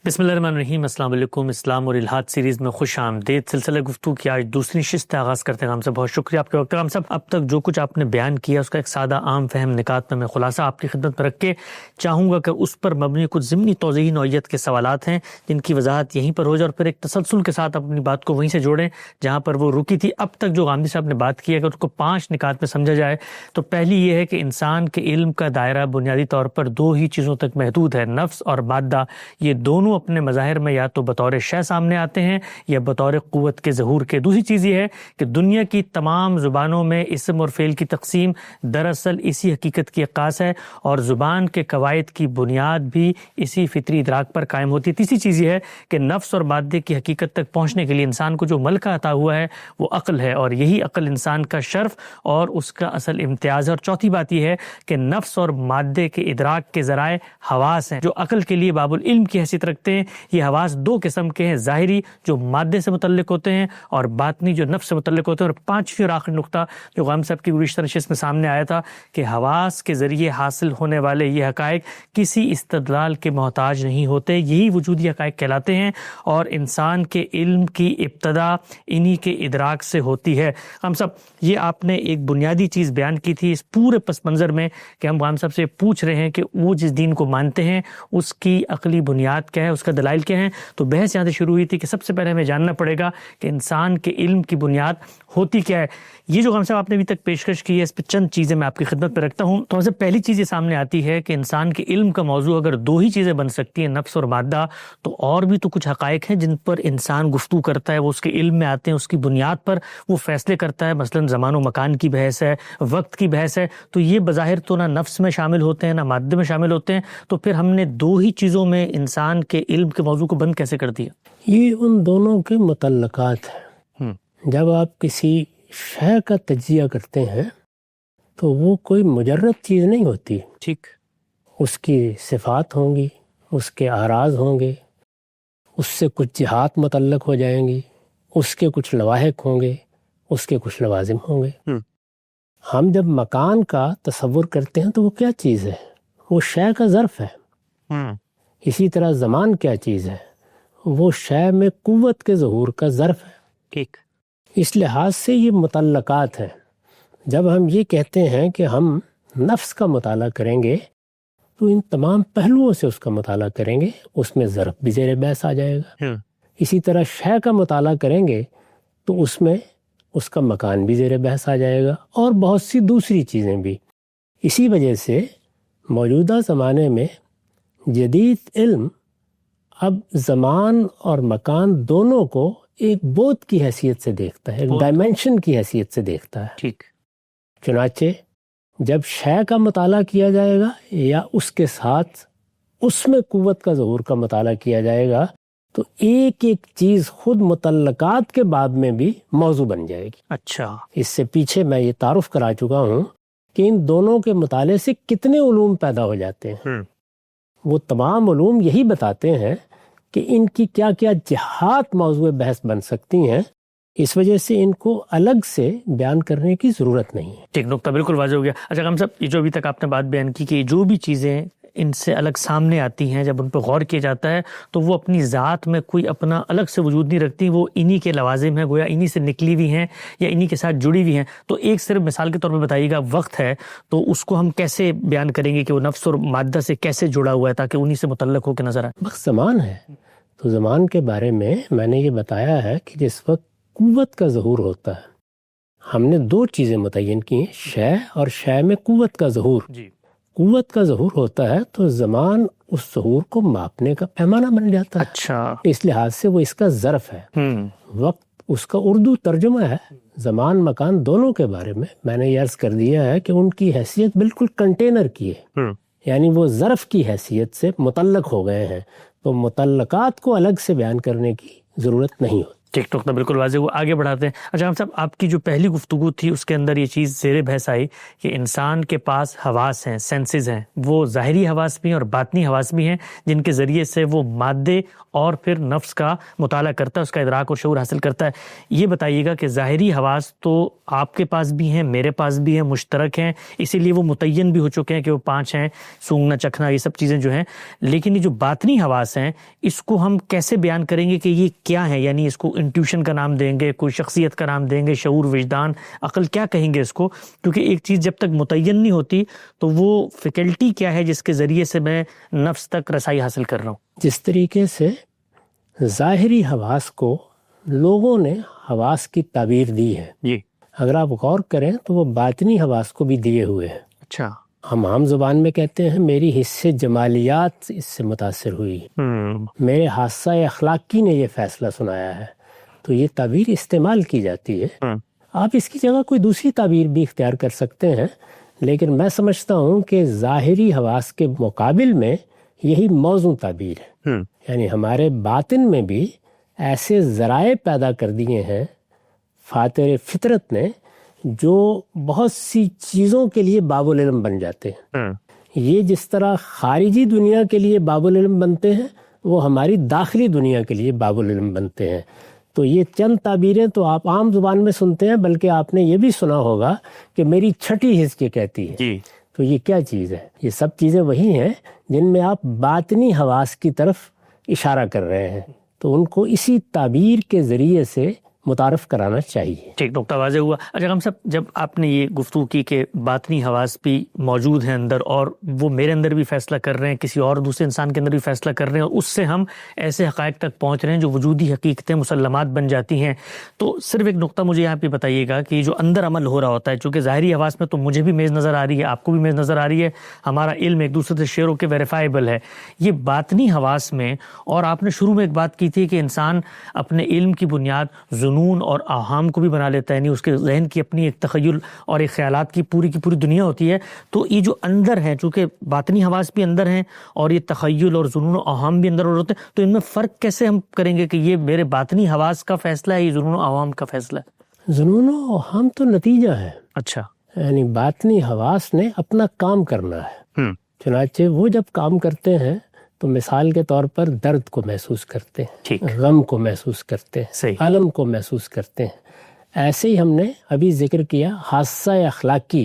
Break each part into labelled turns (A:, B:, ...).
A: بسم اللہ الرحمن الرحیم۔ السلام علیکم۔ اسلام اور الحاد سیریز میں خوش آمدید۔ سلسلہ گفتگو کی آج دوسری نشست کا آغاز کرتے ہیں۔ ہم سب بہت شکریہ آپ کے وقت کا۔ ہم سب اب تک جو کچھ آپ نے بیان کیا اس کا ایک سادہ عام فہم نکات میں خلاصہ آپ کی خدمت میں رکھ کے چاہوں گا کہ اس پر مبنی کچھ ضمنی توضیحی نوعیت کے سوالات ہیں جن کی وضاحت یہیں پر ہو جائے، اور پھر ایک تسلسل کے ساتھ اپنی بات کو وہیں سے جوڑیں جہاں پر وہ رکی تھی۔ اب تک جو غامدی صاحب نے بات کی ہے کہ اس کو 5 نکات میں سمجھا جائے تو پہلی یہ ہے کہ انسان کے علم کا دائرہ بنیادی طور پر 2 ہی چیزوں تک محدود ہے، نفس اور مادہ۔ یہ دونوں اپنے مظاہر میں یا تو بطور شے سامنے آتے ہیں یا بطور قوت کے ظہور کے۔ دوسری چیز یہ ہے کہ دنیا کی تمام زبانوں میں اسم اور فعل کی تقسیم دراصل اسی حقیقت کی عکاس ہے، اور زبان کے قواعد کی بنیاد بھی اسی فطری ادراک پر قائم ہوتی ہے۔ تیسری چیز یہ ہے کہ نفس اور مادے کی حقیقت تک پہنچنے کے لیے انسان کو جو ملکہ عطا ہوا ہے وہ عقل ہے، اور یہی عقل انسان کا شرف اور اس کا اصل امتیاز ہے۔ اور چوتھی بات یہ ہے کہ نفس اور مادے کے ادراک کے ذرائع حواس ہیں جو عقل کے لیے باب العلم کی حیثیت رکھتے ہیں۔ یہ حواس 2 قسم کے ہیں، ظاہری جو مادے سے متعلق ہوتے ہیں اور باطنی جو نفس سے متعلق ہوتے ہیں۔ اور 5ویں اور آخری نقطہ جو غام صاحب کی گزشتہ نشست میں سامنے آیا تھا کہ حواس کے ذریعے حاصل ہونے والے یہ حقائق کسی استدلال کے محتاج نہیں ہوتے، یہی وجودی حقائق کہلاتے ہیں، اور انسان کے علم کی ابتدا انہی کے ادراک سے ہوتی ہے۔ ہم سب یہ آپ نے ایک بنیادی چیز بیان کی تھی اس پورے پس منظر میں کہ ہم غام صاحب سے پوچھ رہے ہیں کہ وہ جس دین کو مانتے ہیں اس کی عقلی بنیاد کیا ہے، اس کا دلائل کیا ہیں۔ تو بحث یہاں سے شروع ہوئی تھی کہ سب سے پہلے ہمیں جاننا پڑے گا کہ انسان کے علم کی بنیاد ہوتی کیا ہے۔ یہ جو غام صاحب آپ نے ابھی تک پیشکش کی ہے اس پہ چند چیزیں میں آپ کی خدمت میں رکھتا ہوں۔ تو ہم سے پہلی چیز یہ سامنے آتی ہے کہ انسان کے علم کا موضوع اگر 2 ہی چیزیں بن سکتی ہیں، نفس اور مادہ، تو اور بھی تو کچھ حقائق ہیں جن پر انسان گفتگو کرتا ہے، وہ اس کے علم میں آتے ہیں، اس کی بنیاد پر وہ فیصلے کرتا ہے۔ مثلا زمان و مکان کی بحث ہے، وقت کی بحث ہے، تو یہ بظاہر تو نہ نفس میں شامل ہوتے ہیں نہ مادے میں شامل ہوتے ہیں، تو پھر ہم نے 2 ہی چیزوں میں انسان کے علم کے موضوع کو بند کیسے کر دیا؟
B: یہ ان دونوں کے متعلقات ہیں۔ جب آپ کسی شے کا تجزیہ کرتے ہیں تو وہ کوئی مجرد چیز نہیں ہوتی،
A: ٹھیک،
B: اس کی صفات ہوں گی، اس کے اعراض ہوں گے، اس سے کچھ جہات متعلق ہو جائیں گی، اس کے کچھ لواحق ہوں گے، اس کے کچھ لوازم ہوں گے۔ ہم جب مکان کا تصور کرتے ہیں تو وہ کیا چیز ہے؟ وہ شے کا ظرف ہے۔ اسی طرح زمان کیا چیز ہے؟ وہ شے میں قوت کے ظہور کا ظرف ہے۔
A: ٹھیک،
B: اس لحاظ سے یہ متعلقات ہیں۔ جب ہم یہ کہتے ہیں کہ ہم نفس کا مطالعہ کریں گے تو ان تمام پہلوؤں سے اس کا مطالعہ کریں گے، اس میں ظرف بھی زیر بحث آ جائے گا۔ اسی طرح شے کا مطالعہ کریں گے تو اس میں اس کا مکان بھی زیر بحث آ جائے گا، اور بہت سی دوسری چیزیں بھی۔ اسی وجہ سے موجودہ زمانے میں جدید علم اب زمان اور مکان دونوں کو ایک بود کی حیثیت سے دیکھتا ہے، ایک ڈائمنشن کی حیثیت سے دیکھتا ہے۔
A: ٹھیک،
B: چنانچہ جب شے کا مطالعہ کیا جائے گا یا اس کے ساتھ اس میں قوت کا ظہور کا مطالعہ کیا جائے گا تو ایک ایک چیز خود متعلقات کے باب میں بھی موضوع بن جائے گی۔
A: اچھا،
B: اس سے پیچھے میں یہ تعارف کرا چکا ہوں کہ ان دونوں کے مطالعے سے کتنے علوم پیدا ہو جاتے ہیں۔ وہ تمام علوم یہی بتاتے ہیں کہ ان کی کیا کیا جہات موضوع بحث بن سکتی ہیں، اس وجہ سے ان کو الگ سے بیان کرنے کی ضرورت نہیں ہے۔
A: ٹھیک، نقطہ بالکل واضح ہو گیا۔ اچھا غام صاحب، یہ جو ابھی تک آپ نے بات بیان کی کہ جو بھی چیزیں ان سے الگ سامنے آتی ہیں جب ان پہ غور کیا جاتا ہے تو وہ اپنی ذات میں کوئی اپنا الگ سے وجود نہیں رکھتی، وہ انہی کے لوازم ہیں، گویا انہی سے نکلی ہوئی ہیں یا انہی کے ساتھ جڑی ہوئی ہیں۔ تو ایک صرف مثال کے طور پہ بتائیے گا، وقت ہے تو اس کو ہم کیسے بیان کریں گے کہ وہ نفس اور مادہ سے کیسے جڑا ہوا ہے تاکہ انہی سے متعلق ہو کے نظر آئے؟
B: وقت زمان ہے، تو زمان کے بارے میں نے یہ بتایا ہے کہ جس وقت قوت کا ظہور ہوتا ہے، ہم نے 2 چیزیں متعین کی ہیں، شے اور شے میں قوت کا ظہور۔ قوت کا ظہور ہوتا ہے تو زمان اس ظہور کو ماپنے کا پیمانہ بن جاتا ہے۔
A: اچھا،
B: اس لحاظ سے وہ اس کا ظرف ہے۔ وقت اس کا اردو ترجمہ ہے۔ زمان مکان دونوں کے بارے میں نے یہ عرض کر دیا ہے کہ ان کی حیثیت بالکل کنٹینر کی ہے، یعنی وہ ظرف کی حیثیت سے متعلق ہو گئے ہیں، تو متعلقات کو الگ سے بیان کرنے کی ضرورت نہیں ہوتی.
A: ٹھیک ٹھیک بالکل واضح ہوا. آگے بڑھاتے ہیں. اچھا ہم صاحب آپ کی جو پہلی گفتگو تھی اس کے اندر یہ چیز زیر بحث آئی کہ انسان کے پاس حواس ہیں، سینسز ہیں، وہ ظاہری حواس بھی ہیں اور باطنی حواس بھی ہیں جن کے ذریعے سے وہ مادے اور پھر نفس کا مطالعہ کرتا ہے، اس کا ادراک اور شعور حاصل کرتا ہے. یہ بتائیے گا کہ ظاہری حواس تو آپ کے پاس بھی ہیں، میرے پاس بھی ہیں، مشترک ہیں، اسی لیے وہ متعین بھی ہو چکے ہیں کہ وہ 5 ہیں، سونگنا، چکھنا، یہ سب چیزیں جو ہیں. لیکن یہ جو باطنی حواس ہیں اس کو ہم کیسے بیان کریں گے کہ یہ کیا ہے؟ یعنی اس کو انٹیوشن کا نام دیں گے، کوئی شخصیت کا نام دیں گے، شعور، وجدان، عقل، کیا کہیں گے اس کو؟ کیونکہ ایک چیز جب تک متعین نہیں ہوتی تو وہ فیکلٹی کیا ہے جس کے ذریعے سے میں نفس تک رسائی حاصل کر رہا ہوں.
B: جس طریقے سے ظاہری حواس کو لوگوں نے حواس کی تعبیر دی ہے،
A: جی
B: اگر آپ غور کریں تو وہ باطنی حواس کو بھی دیے ہوئے ہیں.
A: اچھا.
B: ہم عام زبان میں کہتے ہیں میری حس جمالیات اس سے متاثر ہوئی، میرے حادثہ اخلاقی نے یہ فیصلہ سنایا ہے، تو یہ تعبیر استعمال کی جاتی ہے. آپ اس کی جگہ کوئی دوسری تعبیر بھی اختیار کر سکتے ہیں، لیکن میں سمجھتا ہوں کہ ظاہری حواس کے مقابل میں یہی موزوں تعبیر ہے. یعنی ہمارے باطن میں بھی ایسے ذرائع پیدا کر دیے ہیں فاتر فطرت نے جو بہت سی چیزوں کے لیے باب العلم بن جاتے ہیں. یہ جس طرح خارجی دنیا کے لیے باب العلم بنتے ہیں وہ ہماری داخلی دنیا کے لیے باب العلم بنتے ہیں. تو یہ چند تعبیریں تو آپ عام زبان میں سنتے ہیں، بلکہ آپ نے یہ بھی سنا ہوگا کہ میری چھٹی حس یہ کہتی ہے.
A: جی.
B: تو یہ کیا چیز ہے؟ یہ سب چیزیں وہی ہیں جن میں آپ باطنی حواس کی طرف اشارہ کر رہے ہیں، تو ان کو اسی تعبیر کے ذریعے سے متعارف کرانا چاہیے.
A: ٹھیک نقطہ واضح ہوا. اچھا ہم سب جب آپ نے یہ گفتگو کی کہ باطنی حواس بھی موجود ہیں اندر اور وہ میرے اندر بھی فیصلہ کر رہے ہیں، کسی اور دوسرے انسان کے اندر بھی فیصلہ کر رہے ہیں، اور اس سے ہم ایسے حقائق تک پہنچ رہے ہیں جو وجودی حقیقتیں، مسلمات بن جاتی ہیں، تو صرف ایک نقطہ مجھے یہاں پہ بتائیے گا کہ جو اندر عمل ہو رہا ہوتا ہے، چونکہ ظاہری حواس میں تو مجھے بھی میز نظر آ رہی ہے، آپ کو بھی میز نظر آ رہی ہے، ہمارا علم ایک دوسرے سے شیئر ہو کے ویریفائیبل ہے. یہ باطنی حواس میں، اور آپ نے شروع میں ایک بات کی تھی کہ انسان اپنے علم کی بنیاد ظنون اور اوہام کو بھی بنا لیتا ہے، یعنی اس کے ذہن کی اپنی ایک تخیل اور ایک خیالات کی پوری دنیا ہوتی ہے. تو یہ جو اندر ہے، چونکہ باطنی حواس بھی اندر ہیں اور یہ تخیل اور ظنون و اوہام بھی اندر ہوتے ہیں، تو ان میں فرق کیسے ہم کریں گے کہ یہ میرے باطنی حواس کا فیصلہ ہے، یہ ظنون و اوہام کا فیصلہ ہے؟
B: ظنون و اوہام تو نتیجہ ہے.
A: اچھا.
B: یعنی باطنی حواس نے اپنا کام کرنا ہے. چنانچہ وہ جب کام کرتے ہیں تو مثال کے طور پر درد کو محسوس کرتے ہیں، غم کو محسوس کرتے ہیں، الم کو محسوس کرتے ہیں. ایسے ہی ہم نے ابھی ذکر کیا حادثہ اخلاقی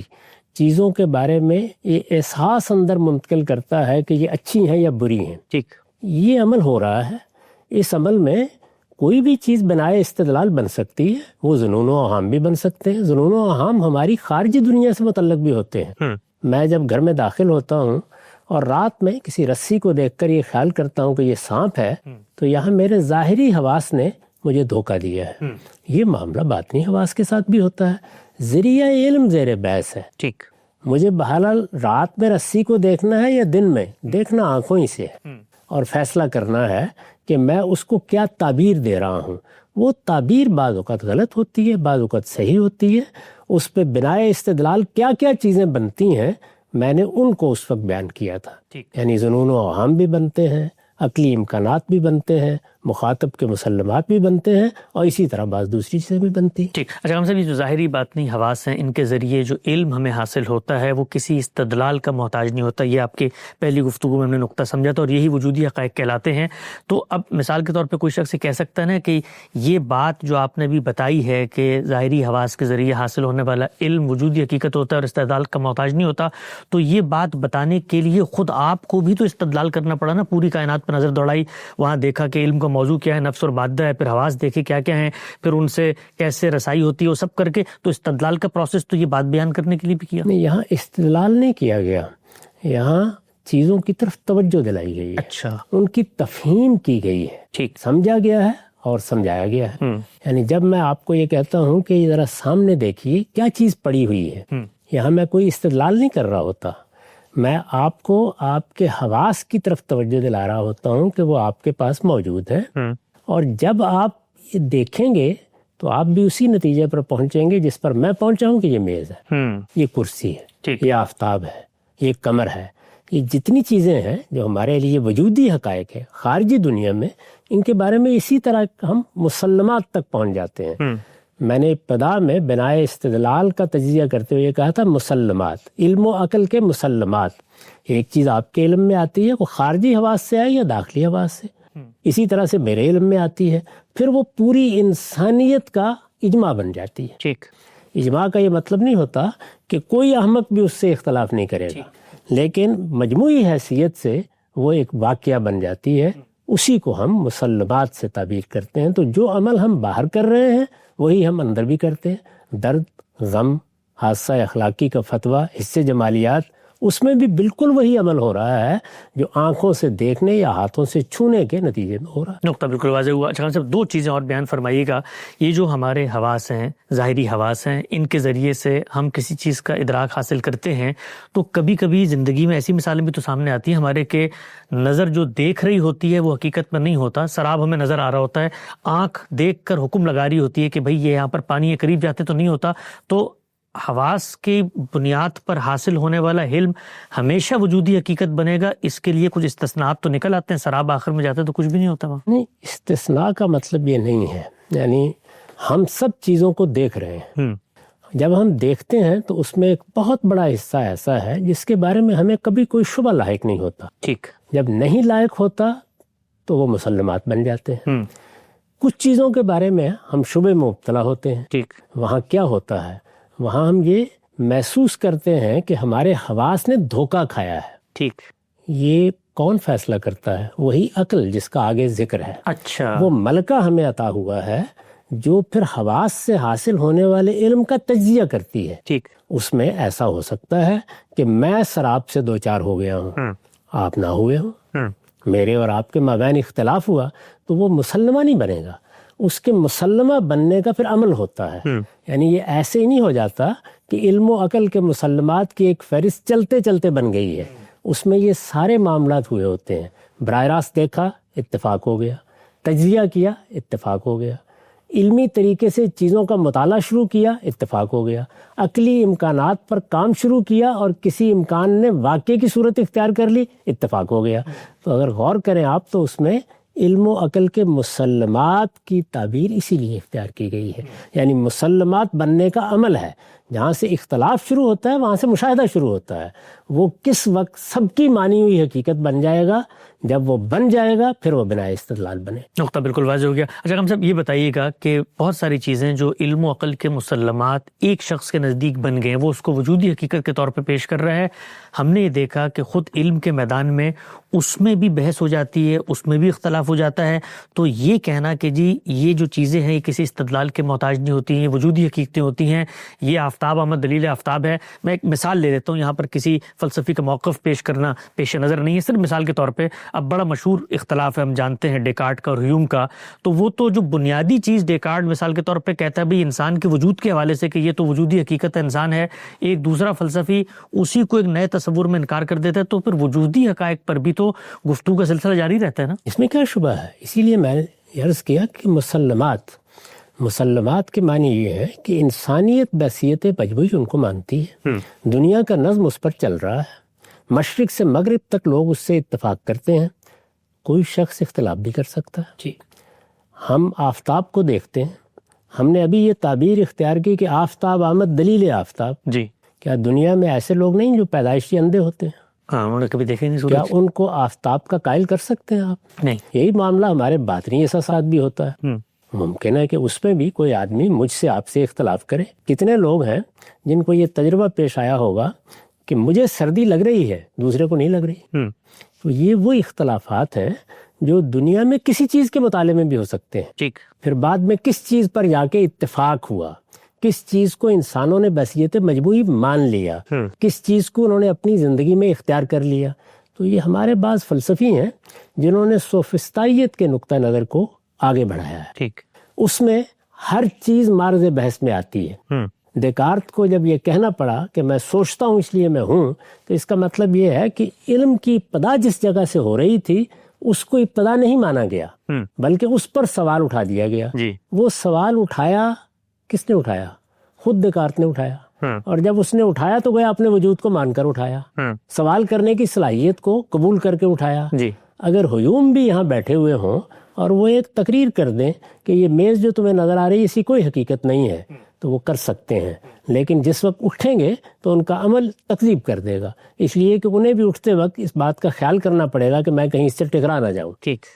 B: چیزوں کے بارے میں یہ احساس اندر منتقل کرتا ہے کہ یہ اچھی ہیں یا بری ہیں.
A: ٹھیک.
B: یہ عمل ہو رہا ہے. اس عمل میں کوئی بھی چیز بنائے استدلال بن سکتی ہے، وہ ظنون و اوہام بھی بن سکتے ہیں. ظنون و اوہام ہماری خارجی دنیا سے متعلق بھی ہوتے ہیں. میں جب گھر میں داخل ہوتا ہوں اور رات میں کسی رسی کو دیکھ کر یہ خیال کرتا ہوں کہ یہ سانپ ہے، تو یہاں میرے ظاہری حواس نے مجھے دھوکہ دیا ہے. یہ معاملہ باطنی حواس کے ساتھ بھی ہوتا ہے. ذریعہ علم زیر بحث ہے.
A: ٹھیک.
B: مجھے بہرحال رات میں رسی کو دیکھنا ہے یا دن میں دیکھنا آنکھوں ہی سے ہے، اور فیصلہ کرنا ہے کہ میں اس کو کیا تعبیر دے رہا ہوں. وہ تعبیر بعض اوقات غلط ہوتی ہے، بعض اوقات صحیح ہوتی ہے. اس پہ بنائے استدلال کیا کیا چیزیں بنتی ہیں میں نے ان کو اس وقت بیان کیا تھا. یعنی ظنون و اوہام بھی بنتے ہیں، عقلی امکانات بھی بنتے ہیں، مخاطب کے مسلمات بھی بنتے ہیں، اور اسی طرح بعض دوسری چیزیں بھی بنتی ہیں.
A: ٹھیک. اچھا ہم سب یہ جو ظاہری باطنی حواس ہیں ان کے ذریعے جو علم ہمیں حاصل ہوتا ہے وہ کسی استدلال کا محتاج نہیں ہوتا. یہ آپ کے پہلی گفتگو میں ہم نے نقطہ سمجھا تھا، اور یہی وجودی حقائق کہلاتے ہیں. تو اب مثال کے طور پہ کوئی شخص کہہ سکتا ہے نا کہ یہ بات جو آپ نے بھی بتائی ہے کہ ظاہری حواس کے ذریعے حاصل ہونے والا علم وجودی حقیقت ہوتا ہے اور استدلال کا محتاج نہیں ہوتا، تو یہ بات بتانے کے لیے خود آپ کو بھی تو استدلال کرنا پڑا نا. پوری کائنات پہ نظر دوڑائی، وہاں دیکھا کہ علم کا موضوع کیا ہے، نفس اور مادہ ہے، پھر حواس دیکھے کیا کیا ہیں، پھر ان سے کیسے رسائی ہوتی ہے، وہ سب کر کے تو استدلال کا پروسیس تو یہ بات بیان کرنے کے لیے بھی کیا.
B: نہیں، یہاں استدلال نہیں کیا گیا، یہاں چیزوں کی طرف توجہ دلائی گئی ہے.
A: اچھا.
B: ان کی تفہیم کی گئی ہے.
A: ٹھیک.
B: سمجھا گیا ہے اور سمجھایا گیا ہے. یعنی جب میں آپ کو یہ کہتا ہوں کہ ذرا سامنے دیکھیے کیا چیز پڑی ہوئی ہے، یہاں میں کوئی استدلال نہیں کر رہا ہوتا، میں آپ کو آپ کے حواس کی طرف توجہ دلا رہا ہوتا ہوں کہ وہ آپ کے پاس موجود ہے. اور جب آپ یہ دیکھیں گے تو آپ بھی اسی نتیجے پر پہنچیں گے جس پر میں پہنچا ہوں کہ یہ میز ہے، یہ کرسی ہے، یہ آفتاب ہے، یہ کمر ہے، کہ جتنی چیزیں ہیں جو ہمارے لیے وجودی حقائق ہے خارجی دنیا میں، ان کے بارے میں اسی طرح ہم مسلمات تک پہنچ جاتے ہیں۔ میں نے ابتدا میں بنائے استدلال کا تجزیہ کرتے ہوئے کہا تھا مسلمات، علم و عقل کے مسلمات۔ ایک چیز آپ کے علم میں آتی ہے وہ خارجی حواس سے آئے یا داخلی حواس سے، اسی طرح سے میرے علم میں آتی ہے، پھر وہ پوری انسانیت کا اجماع بن جاتی ہے۔
A: ٹھیک،
B: اجماع کا یہ مطلب نہیں ہوتا کہ کوئی احمق بھی اس سے اختلاف نہیں کرے گا، لیکن مجموعی حیثیت سے وہ ایک واقعہ بن جاتی ہے، اسی کو ہم مسلمات سے تعبیر کرتے ہیں۔ تو جو عمل ہم باہر کر رہے ہیں وہی ہم اندر بھی کرتے ہیں۔ درد، غم، حادثہ اخلاقی کا فتویٰ، حصے جمالیات، اس میں بھی بالکل وہی عمل ہو رہا ہے جو آنکھوں سے دیکھنے یا ہاتھوں سے چھونے کے نتیجے میں ہو رہا ہے۔
A: نقطہ بالکل واضح ہوا۔ اچھا صاحب، دو چیزیں اور بیان فرمائیے گا۔ یہ جو ہمارے حواس ہیں، ظاہری حواس ہیں، ان کے ذریعے سے ہم کسی چیز کا ادراک حاصل کرتے ہیں، تو کبھی کبھی زندگی میں ایسی مثالیں بھی تو سامنے آتی ہیں ہمارے کہ نظر جو دیکھ رہی ہوتی ہے وہ حقیقت میں نہیں ہوتا، سراب ہمیں نظر آ رہا ہوتا ہے، آنکھ دیکھ کر حکم لگا رہی ہوتی ہے کہ بھئی یہ یہاں پر پانی ہے، قریب جاتے تو نہیں ہوتا۔ تو حواس کی بنیاد پر حاصل ہونے والا علم ہمیشہ وجودی حقیقت بنے گا؟ اس کے لیے کچھ استثناءات تو نکل آتے ہیں، سراب آخر میں جاتے تو کچھ بھی نہیں ہوتا وہاں؟
B: نہیں، استثناء کا مطلب یہ نہیں ہے، یعنی ہم سب چیزوں کو دیکھ رہے ہیں۔ جب ہم دیکھتے ہیں تو اس میں ایک بہت بڑا حصہ ایسا ہے جس کے بارے میں ہمیں کبھی کوئی شبہ لاحق نہیں ہوتا۔
A: ٹھیک،
B: جب نہیں لاحق ہوتا تو وہ مسلمات بن جاتے ہیں۔ کچھ چیزوں کے بارے میں ہم شبے میں مبتلا ہوتے ہیں۔
A: ٹھیک،
B: وہاں کیا ہوتا ہے؟ وہاں ہم یہ محسوس کرتے ہیں کہ ہمارے حواس نے دھوکہ کھایا ہے۔
A: ٹھیک،
B: یہ کون فیصلہ کرتا ہے؟ وہی عقل جس کا آگے ذکر ہے۔
A: اچھا،
B: وہ ملکہ ہمیں عطا ہوا ہے جو پھر حواس سے حاصل ہونے والے علم کا تجزیہ کرتی ہے۔
A: ٹھیک،
B: اس میں ایسا ہو سکتا ہے کہ میں سراب سے دو چار ہو گیا ہوں، آپ نہ ہوئے ہوں، میرے اور آپ کے مابین اختلاف ہوا تو وہ مسلمہ نہیں بنے گا۔ اس کے مسلمہ بننے کا پھر عمل ہوتا ہے، یعنی یہ ایسے ہی نہیں ہو جاتا کہ علم و عقل کے مسلمات کی ایک فہرست چلتے چلتے بن گئی ہے۔ اس میں یہ سارے معاملات ہوئے ہوتے ہیں۔ براہ راست دیکھا، اتفاق ہو گیا، تجزیہ کیا، اتفاق ہو گیا، علمی طریقے سے چیزوں کا مطالعہ شروع کیا، اتفاق ہو گیا، عقلی امکانات پر کام شروع کیا اور کسی امکان نے واقعے کی صورت اختیار کر لی، اتفاق ہو گیا۔ تو اگر غور کریں آپ تو اس میں علم و عقل کے مسلمات کی تعبیر اسی لیے اختیار کی گئی ہے، یعنی مسلمات بننے کا عمل ہے۔ جہاں سے اختلاف شروع ہوتا ہے وہاں سے مشاہدہ شروع ہوتا ہے۔ وہ کس وقت سب کی مانی ہوئی حقیقت بن جائے گا؟ جب وہ بن جائے گا پھر وہ بنا استدلال بنے۔
A: نقطہ بالکل واضح ہو گیا۔ اچھا ہم صاحب یہ بتائیے گا کہ بہت ساری چیزیں جو علم و عقل کے مسلمات ایک شخص کے نزدیک بن گئے ہیں، وہ اس کو وجودی حقیقت کے طور پہ پیش کر رہا ہے۔ ہم نے یہ دیکھا کہ خود علم کے میدان میں اس میں بھی بحث ہو جاتی ہے، اس میں بھی اختلاف ہو جاتا ہے۔ تو یہ کہنا کہ جی یہ جو چیزیں ہیں یہ کسی استدلال کے محتاج نہیں ہوتی ہیں، وجودی حقیقتیں ہوتی ہیں، یہ آفتاب آمد دلیل آفتاب ہے۔ میں ایک مثال لے لیتا ہوں، یہاں پر کسی فلسفی کا موقف پیش کرنا پیش نظر نہیں ہے، صرف مثال کے طور پہ اب بڑا مشہور اختلاف ہے، ہم جانتے ہیں ڈیکارٹ کا اور ہیوم کا۔ تو وہ تو جو بنیادی چیز ڈیکارٹ مثال کے طور پہ کہتا ہے بھئی انسان کے وجود کے حوالے سے کہ یہ تو وجودی حقیقت ہے، انسان ہے، ایک دوسرا فلسفی اسی کو ایک نئے تصور میں انکار کر دیتا ہے، تو پھر وجودی حقائق پر بھی تو گفتگو کا سلسلہ جاری رہتا ہے نا؟
B: اس میں کیا شبہ ہے؟ اسی لیے میں نے عرض کیا کہ مسلمات کے معنی یہ ہے کہ انسانیت بحیثیت مجموعی ان کو مانتی ہے، دنیا کا نظم اس پر چل رہا ہے، مشرق سے مغرب تک لوگ اس سے اتفاق کرتے ہیں، کوئی شخص اختلاف بھی کر سکتا ہے۔
A: جی،
B: ہم آفتاب کو دیکھتے ہیں، ہم نے ابھی یہ تعبیر اختیار کی کہ آفتاب آمد دلیل آفتاب۔
A: جی،
B: کیا دنیا میں ایسے لوگ نہیں جو پیدائشی اندھے ہوتے ہیں؟
A: ہاں، انہوں نے کبھی دیکھے نہیں
B: کیا
A: سورج؟
B: ان کو آفتاب کا قائل کر سکتے ہیں آپ؟
A: نہیں۔
B: یہی معاملہ ہمارے باطنی احساسات بھی ہوتا ہے۔ ممکن ہے کہ اس میں بھی کوئی آدمی مجھ سے آپ سے اختلاف کرے۔ کتنے لوگ ہیں جن کو یہ تجربہ پیش آیا ہوگا کہ مجھے سردی لگ رہی ہے، دوسرے کو نہیں لگ رہی۔ تو یہ وہ اختلافات ہیں جو دنیا میں کسی چیز کے مطالعے میں بھی ہو سکتے ہیں۔
A: ٹھیک،
B: پھر بعد میں کس چیز پر جا کے اتفاق ہوا، کس چیز کو انسانوں نے بحیثیت مجموعی مان لیا، کس چیز کو انہوں نے اپنی زندگی میں اختیار کر لیا۔ تو یہ ہمارے بعض فلسفی ہیں جنہوں نے سوفسطائیت کے نقطہ نظر کو آگے بڑھایا ہے۔
A: ٹھیک،
B: اس میں ہر چیز معرض بحث میں آتی ہے۔ دیکارت کو جب یہ کہنا پڑا کہ میں سوچتا ہوں اس لیے میں ہوں، تو اس کا مطلب یہ ہے کہ علم کی ابتدا جس جگہ سے ہو رہی تھی اس کو ابتدا نہیں مانا گیا، بلکہ اس پر سوال اٹھا دیا گیا۔
A: جی،
B: وہ سوال اٹھایا کس نے اٹھایا؟ خود دیکارت نے اٹھایا۔ اور جب اس نے اٹھایا تو گیا اپنے وجود کو مان کر اٹھایا، سوال کرنے کی صلاحیت کو قبول کر کے اٹھایا۔ اگر ہیوم بھی یہاں بیٹھے ہوئے ہوں اور وہ ایک تقریر کر دیں کہ یہ میز جو تمہیں نظر آ رہی ہے اسی کوئی حقیقت نہیں ہے، تو وہ کر سکتے ہیں، لیکن جس وقت اٹھیں گے تو ان کا عمل تکذیب کر دے گا، اس لیے کہ انہیں بھی اٹھتے وقت اس بات کا خیال کرنا پڑے گا کہ میں کہیں اس سے ٹکرا نہ جاؤں۔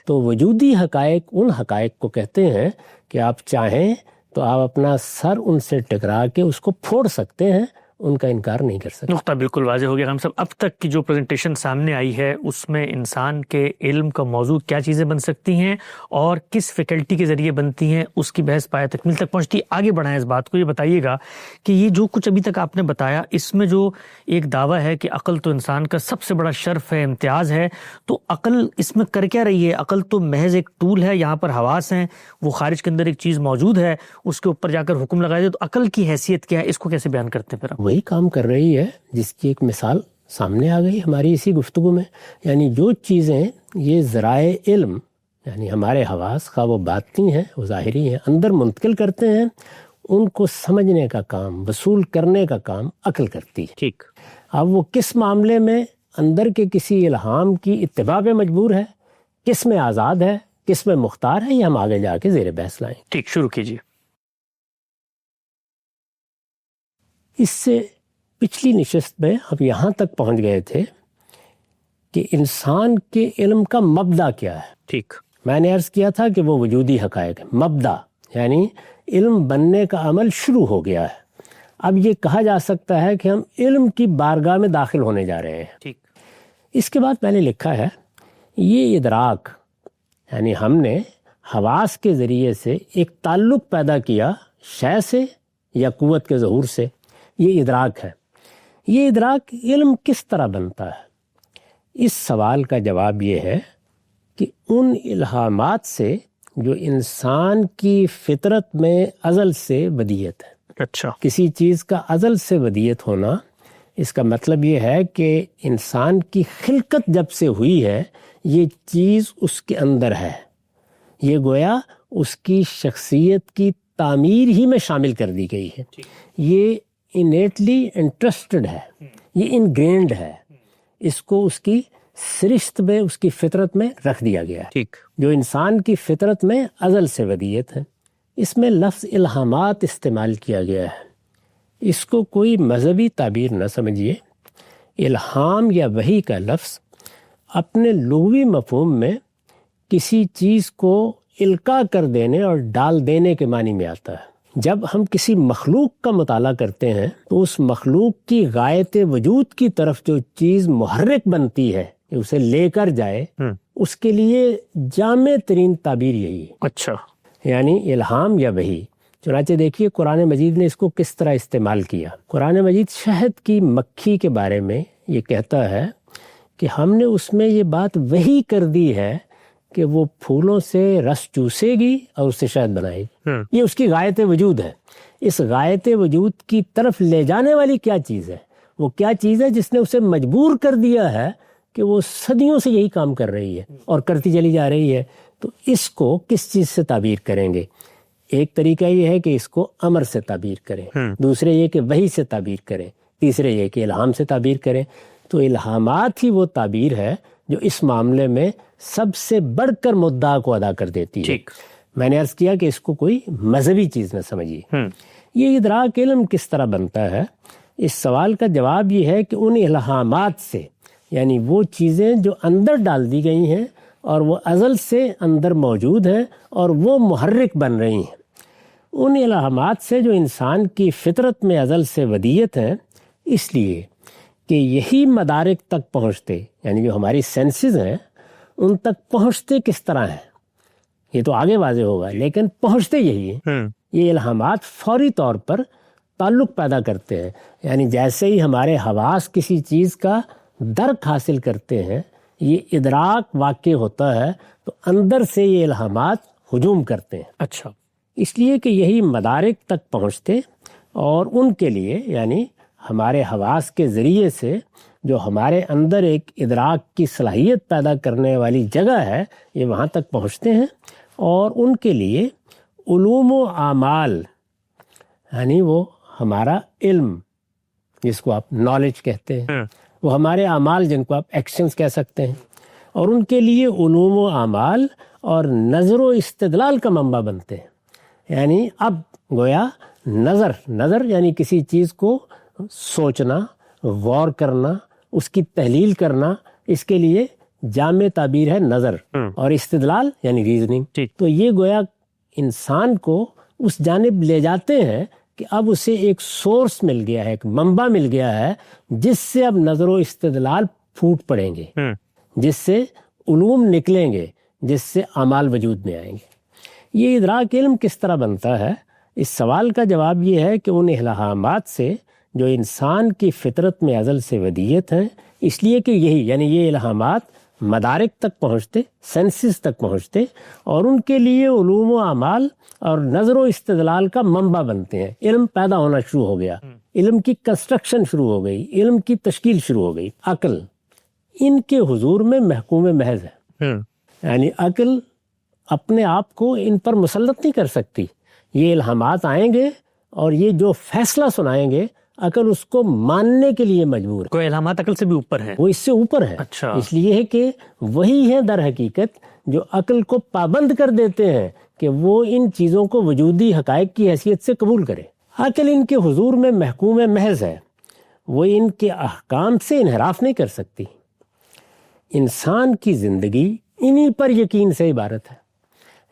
B: تو وجودی حقائق ان حقائق کو کہتے ہیں کہ آپ چاہیں تو آپ اپنا سر ان سے ٹکرا کے اس کو پھوڑ سکتے ہیں، ان کا انکار نہیں کر سکتے۔
A: نقطہ بالکل واضح ہو گیا۔ ہم سب اب تک کی جو پریزنٹیشن سامنے آئی ہے اس میں انسان کے علم کا موضوع کیا چیزیں بن سکتی ہیں اور کس فیکلٹی کے ذریعے بنتی ہیں، اس کی بحث پایہ تکمیل تک پہنچتی ہے۔ آگے بڑھائیں اس بات کو، یہ بتائیے گا کہ یہ جو کچھ ابھی تک آپ نے بتایا اس میں جو ایک دعویٰ ہے کہ عقل تو انسان کا سب سے بڑا شرف ہے، امتیاز ہے، تو عقل اس میں کر کیا رہی ہے؟ عقل تو محض ایک ٹول ہے، یہاں پر حواس ہیں، وہ خارج کے اندر ایک چیز موجود ہے، اس کے اوپر جا کر حکم لگایا جائے، تو عقل کی حیثیت کیا ہے؟ اس کو کیسے بیان کرتے ہیں پھر آپ؟
B: وہی کام کر رہی ہے جس کی ایک مثال سامنے آ گئی ہماری اسی گفتگو میں، یعنی جو چیزیں یہ ذرائع علم یعنی ہمارے حواس خواہ وہ باطنی ہیں وہ ظاہری ہیں اندر منتقل کرتے ہیں، ان کو سمجھنے کا کام، وصول کرنے کا کام عقل کرتی ہے۔
A: ٹھیک،
B: اب وہ کس معاملے میں اندر کے کسی الہام کی اتباع پہ مجبور ہے، کس میں آزاد ہے، کس میں مختار ہے، یہ ہم آگے جا کے زیر بحث لائیں۔
A: ٹھیک، شروع کیجیے۔
B: اس سے پچھلی نشست میں ہم یہاں تک پہنچ گئے تھے کہ انسان کے علم کا مبدا کیا ہے۔
A: ٹھیک،
B: میں نے عرض کیا تھا کہ وہ وجودی حقائق ہے، مبدا یعنی علم بننے کا عمل شروع ہو گیا ہے۔ اب یہ کہا جا سکتا ہے کہ ہم علم کی بارگاہ میں داخل ہونے جا رہے ہیں۔
A: ٹھیک،
B: اس کے بعد میں نے لکھا ہے یہ ادراک یعنی ہم نے حواس کے ذریعے سے ایک تعلق پیدا کیا شے سے یا قوت کے ظہور سے، یہ ادراک ہے۔ یہ ادراک علم کس طرح بنتا ہے؟ اس سوال کا جواب یہ ہے کہ ان الہامات سے جو انسان کی فطرت میں ازل سے ودیت ہے۔
A: اچھا،
B: کسی چیز کا ازل سے ودیت ہونا، اس کا مطلب یہ ہے کہ انسان کی خلقت جب سے ہوئی ہے یہ چیز اس کے اندر ہے، یہ گویا اس کی شخصیت کی تعمیر ہی میں شامل کر دی گئی ہے، یہ انیٹلی انٹرسٹڈ ہے، یہ انگرینڈ ہے، اس کو اس کی سرشت میں اس کی فطرت میں رکھ دیا گیا ہے۔
A: ٹھیک،
B: جو انسان کی فطرت میں ازل سے ودیت ہے۔ اس میں لفظ الہامات استعمال کیا گیا ہے، اس کو کوئی مذہبی تعبیر نہ سمجھیے۔ الہام یا وحی کا لفظ اپنے لغوی مفہوم میں کسی چیز کو القاء کر دینے اور ڈال دینے کے معنی میں آتا ہے۔ جب ہم کسی مخلوق کا مطالعہ کرتے ہیں تو اس مخلوق کی غایت وجود کی طرف جو چیز محرک بنتی ہے کہ اسے لے کر جائے، اس کے لیے جامع ترین تعبیر یہی ہے۔
A: اچھا،
B: یعنی الہام یا وحی۔ چنانچہ دیکھیے قرآن مجید نے اس کو کس طرح استعمال کیا۔ قرآن مجید شہد کی مکھی کے بارے میں یہ کہتا ہے کہ ہم نے اس میں یہ بات وحی کر دی ہے کہ وہ پھولوں سے رس چوسے گی اور اس سے شہد بنائے گی۔ یہ اس کی غایت وجود ہے۔ اس غایت وجود کی طرف لے جانے والی کیا چیز ہے؟ وہ کیا چیز ہے جس نے اسے مجبور کر دیا ہے کہ وہ صدیوں سے یہی کام کر رہی ہے اور کرتی چلی جا رہی ہے؟ تو اس کو کس چیز سے تعبیر کریں گے؟ ایک طریقہ یہ ہے کہ اس کو امر سے تعبیر کریں، دوسرے یہ کہ وحی سے تعبیر کریں، تیسرے یہ کہ الہام سے تعبیر کریں۔ تو الہامات ہی وہ تعبیر ہے جو اس معاملے میں سب سے بڑھ کر مدعا کو ادا کر دیتی ہے۔ میں نے عرض کیا کہ اس کو کوئی مذہبی چیز نہ سمجھیے۔ یہ ادراک علم کس طرح بنتا ہے؟ اس سوال کا جواب یہ ہے کہ ان الہامات سے، یعنی وہ چیزیں جو اندر ڈال دی گئی ہیں اور وہ ازل سے اندر موجود ہیں اور وہ محرک بن رہی ہیں، ان الہامات سے جو انسان کی فطرت میں ازل سے ودیت ہیں، اس لیے کہ یہی مدارک تک پہنچتے، یعنی جو ہماری سینسز ہیں ان تک پہنچتے کس طرح ہیں یہ تو آگے واضح ہوگا، لیکن پہنچتے یہی ہیں۔ یہ الہامات فوری طور پر تعلق پیدا کرتے ہیں، یعنی جیسے ہی ہمارے حواس کسی چیز کا درک حاصل کرتے ہیں، یہ ادراک واقع ہوتا ہے تو اندر سے یہ الہامات ہجوم کرتے ہیں۔
A: اچھا،
B: اس لیے کہ یہی مدارک تک پہنچتے اور ان کے لیے، یعنی ہمارے حواس کے ذریعے سے جو ہمارے اندر ایک ادراک کی صلاحیت پیدا کرنے والی جگہ ہے، یہ وہاں تک پہنچتے ہیں، اور ان کے لیے علوم و اعمال، یعنی وہ ہمارا علم جس کو آپ نالج کہتے ہیں، وہ ہمارے اعمال جن کو آپ ایکشنز کہہ سکتے ہیں، اور ان کے لیے علوم و اعمال اور نظر و استدلال کا منبع بنتے ہیں۔ یعنی اب گویا نظر یعنی کسی چیز کو سوچنا، غور کرنا، اس کی تحلیل کرنا، اس کے لیے جامع تعبیر ہے نظر، اور استدلال یعنی ریزننگ۔ تو یہ گویا انسان کو اس جانب لے جاتے ہیں کہ اب اسے ایک سورس مل گیا ہے، ایک منبع مل گیا ہے جس سے اب نظر و استدلال پھوٹ پڑیں گے، جس سے علوم نکلیں گے، جس سے اعمال وجود میں آئیں گے۔ یہ ادراک علم کس طرح بنتا ہے؟ اس سوال کا جواب یہ ہے کہ ان الہامات سے جو انسان کی فطرت میں ازل سے ودیت ہیں، اس لیے کہ یہی یعنی یہ الہامات مدارک تک پہنچتے، سینسز تک پہنچتے، اور ان کے لیے علوم و اعمال اور نظر و استدلال کا منبع بنتے ہیں۔ علم پیدا ہونا شروع ہو گیا، علم کی کنسٹرکشن شروع ہو گئی، علم کی تشکیل شروع ہو گئی۔ عقل ان کے حضور میں محکوم محض ہے، یعنی عقل اپنے آپ کو ان پر مسلط نہیں کر سکتی۔ یہ الہامات آئیں گے اور یہ جو فیصلہ سنائیں گے، عقل اس کو ماننے کے لیے مجبور ہے۔
A: کوئی الہامات عقل سے بھی اوپر ہیں،
B: وہ اس سے اوپر ہے۔
A: اچھا،
B: اس لیے ہے کہ وہی ہے در حقیقت جو عقل کو پابند کر دیتے ہیں کہ وہ ان چیزوں کو وجودی حقائق کی حیثیت سے قبول کرے۔ عقل ان کے حضور میں محکوم محض ہے، وہ ان کے احکام سے انحراف نہیں کر سکتی۔ انسان کی زندگی انہی پر یقین سے عبارت ہے۔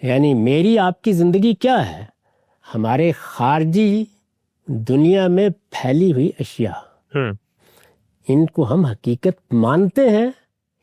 B: یعنی میری آپ کی زندگی کیا ہے؟ ہمارے خارجی دنیا میں پھیلی ہوئی اشیاء، ان کو ہم حقیقت مانتے ہیں،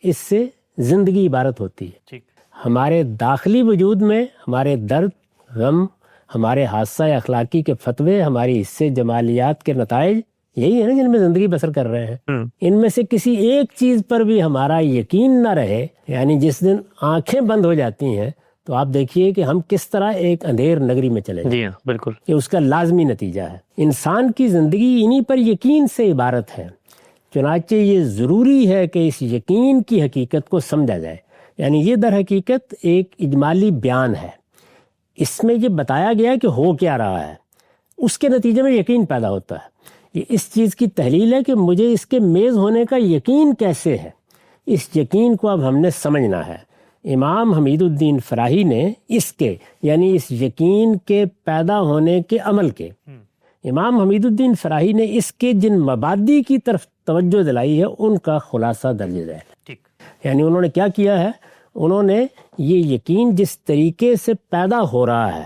B: اس سے زندگی عبارت ہوتی ہے۔ ہمارے داخلی وجود میں ہمارے درد، غم، ہمارے حادثہ اخلاقی کے فتوے، ہماری حصے جمالیات کے نتائج، یہی ہے نا جن میں زندگی بسر کر رہے ہیں۔ ان میں سے کسی ایک چیز پر بھی ہمارا یقین نہ رہے، یعنی جس دن آنکھیں بند ہو جاتی ہیں تو آپ دیکھیے کہ ہم کس طرح ایک اندھیر نگری میں چلے جائیں۔
A: جی ہاں، بالکل،
B: یہ اس کا لازمی نتیجہ ہے۔ انسان کی زندگی انہی پر یقین سے عبارت ہے، چنانچہ یہ ضروری ہے کہ اس یقین کی حقیقت کو سمجھا جائے۔ یعنی یہ در حقیقت ایک اجمالی بیان ہے، اس میں یہ بتایا گیا کہ ہو کیا رہا ہے، اس کے نتیجے میں یقین پیدا ہوتا ہے۔ یہ اس چیز کی تحلیل ہے کہ مجھے اس کے میز ہونے کا یقین کیسے ہے، اس یقین کو اب ہم نے سمجھنا ہے۔ امام حمید الدین فراہی نے اس کے یعنی اس یقین کے پیدا ہونے کے عمل کے، امام حمید الدین فراہی نے اس کے جن مبادی کی طرف توجہ دلائی ہے ان کا خلاصہ درج ذیل۔ یعنی انہوں نے کیا کیا ہے؟ انہوں نے یہ یقین جس طریقے سے پیدا ہو رہا ہے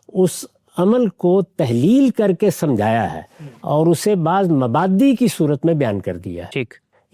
B: اس عمل کو تحلیل کر کے سمجھایا ہے، اور اسے بعض مبادی کی صورت میں بیان کر دیا ہے۔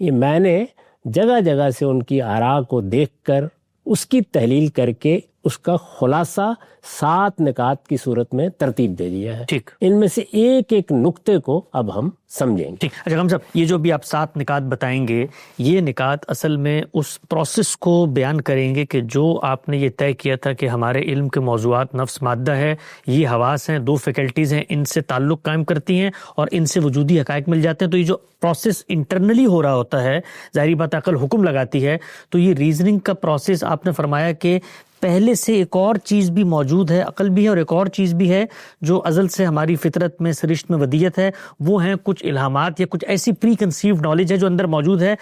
B: یہ میں نے جگہ جگہ سے ان کی آراء کو دیکھ کر اس کی تحلیل کر کے اس کا خلاصہ 7 نکات کی صورت میں ترتیب دے دیا ہے۔ ان میں سے ایک ایک نقطے کو اب ہم سمجھیں گے۔
A: اچھا غم صاحب، یہ جو بھی آپ 7 نکات بتائیں گے، یہ نکات اصل میں اس پروسیس کو بیان کریں گے کہ جو آپ نے یہ طے کیا تھا کہ ہمارے علم کے موضوعات نفس مادہ ہے، یہ حواس ہیں، 2 فیکلٹیز ہیں، ان سے تعلق قائم کرتی ہیں اور ان سے وجودی حقائق مل جاتے ہیں۔ تو یہ جو پروسیس انٹرنلی ہو رہا ہوتا ہے، ظاہری بات عقل حکم لگاتی ہے، تو یہ ریزننگ کا پروسیس آپ نے فرمایا کہ پہلے سے ایک اور چیز بھی موجود ہے، عقل بھی ہے، اور ایک اور چیز بھی ہے جو ازل سے ہماری فطرت میں سرشت میں ودیت ہے، وہ ہیں کچھ الہامات یا کچھ ایسی پری کنسیوڈ نالج ہے جو اندر موجود ہے۔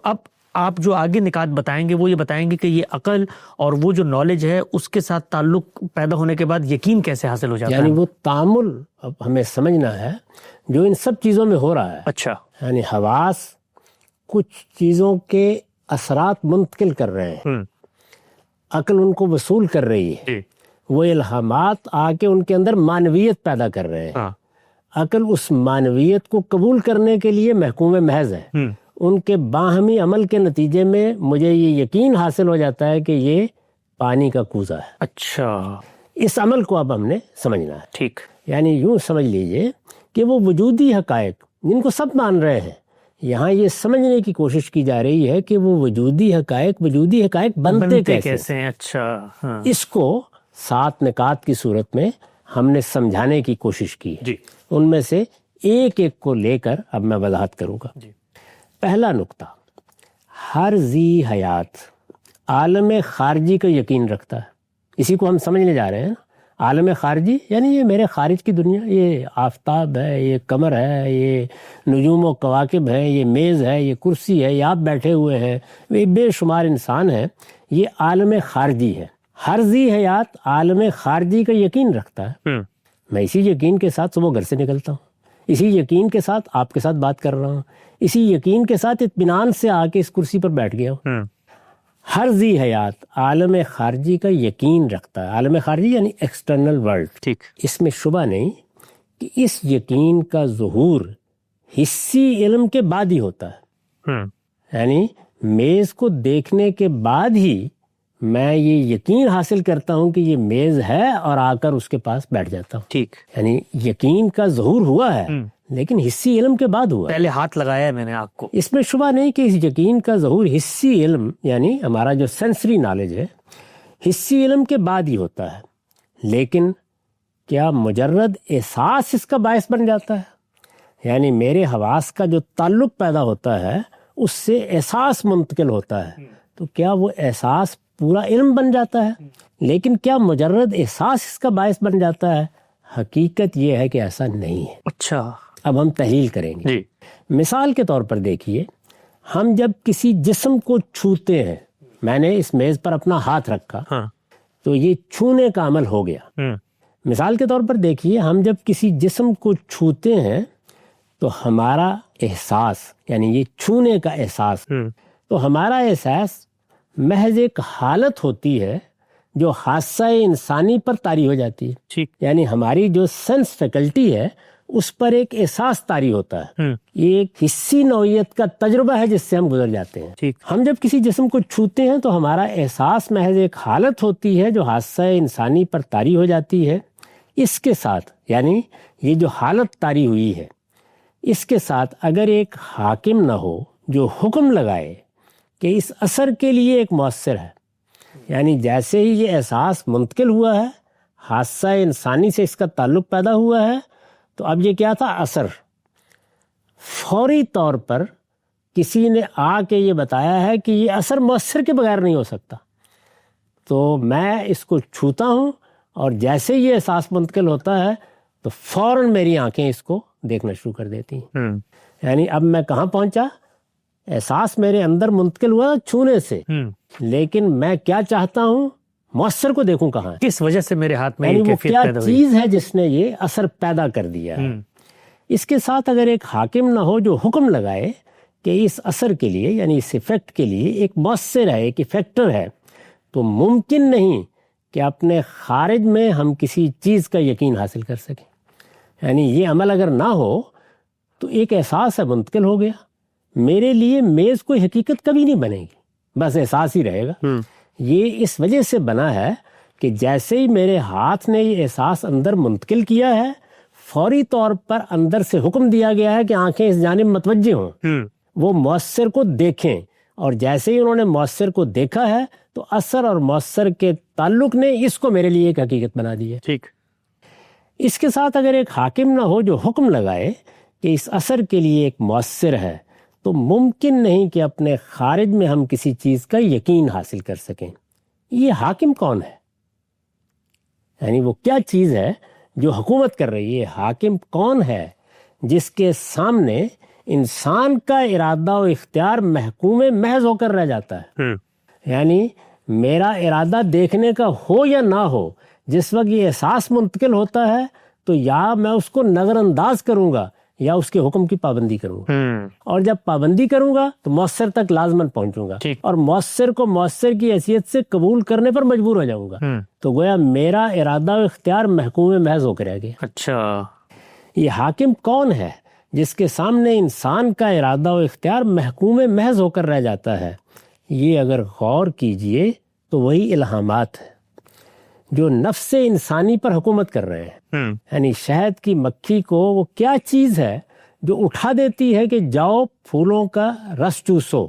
A: اب آپ جو آگے نکات بتائیں گے وہ یہ بتائیں گے کہ یہ عقل اور وہ جو نالج ہے اس کے ساتھ تعلق پیدا ہونے کے بعد یقین کیسے حاصل ہو جاتا ہے۔
B: یعنی وہ تعامل اب ہمیں سمجھنا ہے جو ان سب چیزوں میں ہو رہا ہے۔
A: اچھا،
B: یعنی حواس کچھ چیزوں کے اثرات منتقل کر رہے ہیں، عقل ان کو وصول کر رہی ہے، وہ الہامات آ کے ان کے اندر معنویت پیدا کر رہے ہیں۔ عقل اس معنویت کو قبول کرنے کے لیے محکوم محض ہے۔ ان کے باہمی عمل کے نتیجے میں مجھے یہ یقین حاصل ہو جاتا ہے کہ یہ پانی کا کوزہ ہے۔
A: اچھا،
B: اس عمل کو اب ہم نے سمجھنا ہے۔
A: ٹھیک،
B: یعنی یوں سمجھ لیجئے کہ وہ وجودی حقائق جن کو سب مان رہے ہیں، یہاں یہ سمجھنے کی کوشش کی جا رہی ہے کہ وہ وجودی حقائق بنتے کیسے ہیں۔
A: اچھا،
B: اس کو 7 نکات کی صورت میں ہم نے سمجھانے کی کوشش کی ہے۔ ان میں سے ایک ایک کو لے کر اب میں وضاحت کروں گا۔ پہلا نقطہ، ہر ذی حیات عالم خارجی کا یقین رکھتا ہے۔ اسی کو ہم سمجھنے جا رہے ہیں۔ عالم خارجی یعنی یہ میرے خارج کی دنیا، یہ آفتاب ہے، یہ قمر ہے، یہ نجوم و کواکب ہے، یہ میز ہے، یہ کرسی ہے، یہ آپ بیٹھے ہوئے ہیں، یہ بے شمار انسان ہیں، یہ عالم خارجی ہے۔ ہر ذی حیات عالم خارجی کا یقین رکھتا ہے۔ میں اسی یقین کے ساتھ صبح گھر سے نکلتا ہوں، اسی یقین کے ساتھ آپ کے ساتھ بات کر رہا ہوں، اسی یقین کے ساتھ اطمینان سے آ کے اس کرسی پر بیٹھ گیا ہوں۔ ہر ذی حیات عالم خارجی کا یقین رکھتا ہے۔ عالم خارجی یعنی ایکسٹرنل ورلڈ۔
A: ٹھیک،
B: اس میں شبہ نہیں کہ اس یقین کا ظہور حسی علم کے بعد ہی ہوتا ہے۔ یعنی میز کو دیکھنے کے بعد ہی میں یہ یقین حاصل کرتا ہوں کہ یہ میز ہے اور آ کر اس کے پاس بیٹھ جاتا ہوں۔
A: ٹھیک،
B: یعنی یقین کا ظہور ہوا ہے لیکن حسی علم کے بعد ہوا ہے۔
A: پہلے ہاتھ لگایا ہے میں نے آنکھ کو۔
B: اس میں شبہ نہیں کہ اس یقین کا ظہور حسی علم یعنی ہمارا جو سینسری نالج ہے حسی علم کے بعد ہی ہوتا ہے، لیکن کیا مجرد احساس اس کا باعث بن جاتا ہے؟ یعنی میرے حواس کا جو تعلق پیدا ہوتا ہے اس سے احساس منتقل ہوتا ہے، تو کیا وہ احساس پورا علم بن جاتا ہے؟ لیکن کیا مجرد احساس اس کا باعث بن جاتا ہے؟ حقیقت یہ ہے کہ ایسا نہیں ہے۔
A: اچھا،
B: اب ہم تحلیل کریں گے۔
A: جی،
B: مثال کے طور پر دیکھیے، ہم جب کسی جسم کو چھوتے ہیں، میں نے اس میز پر اپنا ہاتھ رکھا تو یہ چھونے کا عمل ہو گیا۔ مثال کے طور پر دیکھیے، ہم جب کسی جسم کو چھوتے ہیں تو ہمارا احساس یعنی یہ چھونے کا احساس، تو ہمارا احساس محض ایک حالت ہوتی ہے جو حادثہ انسانی پر طاری ہو جاتی ہے۔
A: ٹھیک،
B: یعنی ہماری جو سینس فیکلٹی ہے اس پر ایک احساس طاری ہوتا ہے، یہ ایک حسی نوعیت کا تجربہ ہے جس سے ہم گزر جاتے ہیں۔
A: ٹھیک،
B: ہم جب کسی جسم کو چھوتے ہیں تو ہمارا احساس محض ایک حالت ہوتی ہے جو حادثہ انسانی پر طاری ہو جاتی ہے۔ اس کے ساتھ یعنی یہ جو حالت طاری ہوئی ہے اس کے ساتھ اگر ایک حاکم نہ ہو جو حکم لگائے کہ اس اثر کے لیے ایک مؤثر ہے، یعنی جیسے ہی یہ احساس منتقل ہوا ہے، حادثہ انسانی سے اس کا تعلق پیدا ہوا ہے، تو اب یہ کیا تھا؟ اثر۔ فوری طور پر کسی نے آ کے یہ بتایا ہے کہ یہ اثر مؤثر کے بغیر نہیں ہو سکتا، تو میں اس کو چھوتا ہوں اور جیسے یہ احساس منتقل ہوتا ہے تو فوراً میری آنکھیں اس کو دیکھنا شروع کر دیتی ہیں۔ یعنی اب میں کہاں پہنچا؟ احساس میرے اندر منتقل ہوا چھونے سے، لیکن میں کیا چاہتا ہوں؟ مؤثر کو دیکھوں کہاں ہے،
A: کس وجہ سے میرے ہاتھ میں
B: یعنی
A: یہ
B: وہ
A: کیفیت
B: کیا
A: پیدا ہوئی۔
B: چیز ہے جس نے یہ اثر پیدا کر دیا ہے۔ اس کے ساتھ اگر ایک حاکم نہ ہو جو حکم لگائے کہ اس اثر کے لیے یعنی اس ایفیکٹ کے لیے ایک مؤثر ہے، ایک ایفیکٹر ہے، تو ممکن نہیں کہ اپنے خارج میں ہم کسی چیز کا یقین حاصل کر سکیں۔ یعنی یہ عمل اگر نہ ہو تو ایک احساس ہے منتقل ہو گیا، میرے لیے میز کوئی حقیقت کبھی نہیں بنے گی، بس احساس ہی رہے گا۔ یہ اس وجہ سے بنا ہے کہ جیسے ہی میرے ہاتھ نے یہ احساس اندر منتقل کیا ہے، فوری طور پر اندر سے حکم دیا گیا ہے کہ آنکھیں اس جانب متوجہ ہوں، وہ مؤثر کو دیکھیں، اور جیسے ہی انہوں نے مؤثر کو دیکھا ہے تو اثر اور مؤثر کے تعلق نے اس کو میرے لیے ایک حقیقت بنا دی ہے۔
A: ٹھیک،
B: اس کے ساتھ اگر ایک حاکم نہ ہو جو حکم لگائے کہ اس اثر کے لیے ایک مؤثر ہے، تو ممکن نہیں کہ اپنے خارج میں ہم کسی چیز کا یقین حاصل کر سکیں۔ یہ حاکم کون ہے؟ یعنی وہ کیا چیز ہے جو حکومت کر رہی ہے؟ حاکم کون ہے جس کے سامنے انسان کا ارادہ و اختیار محکوم محض ہو کر رہ جاتا ہے؟ یعنی میرا ارادہ دیکھنے کا ہو یا نہ ہو، جس وقت یہ احساس منتقل ہوتا ہے تو یا میں اس کو نظر انداز کروں گا یا اس کے حکم کی پابندی کروں گا، اور جب پابندی کروں گا تو مؤثر تک لازماً پہنچوں گا، اور مؤثر کو مؤثر کی حیثیت سے قبول کرنے پر مجبور ہو جاؤں گا، تو گویا میرا ارادہ و اختیار محکوم محض ہو کے رہ گیا۔
A: اچھا،
B: یہ حاکم کون ہے جس کے سامنے انسان کا ارادہ و اختیار محکوم محض ہو کر رہ جاتا ہے؟ یہ اگر غور کیجئے تو وہی الہامات ہیں جو نفس انسانی پر حکومت کر رہے ہیں۔ یعنی شہد کی مکھی کو وہ کیا چیز ہے جو اٹھا دیتی ہے کہ جاؤ پھولوں کا رس چوسو،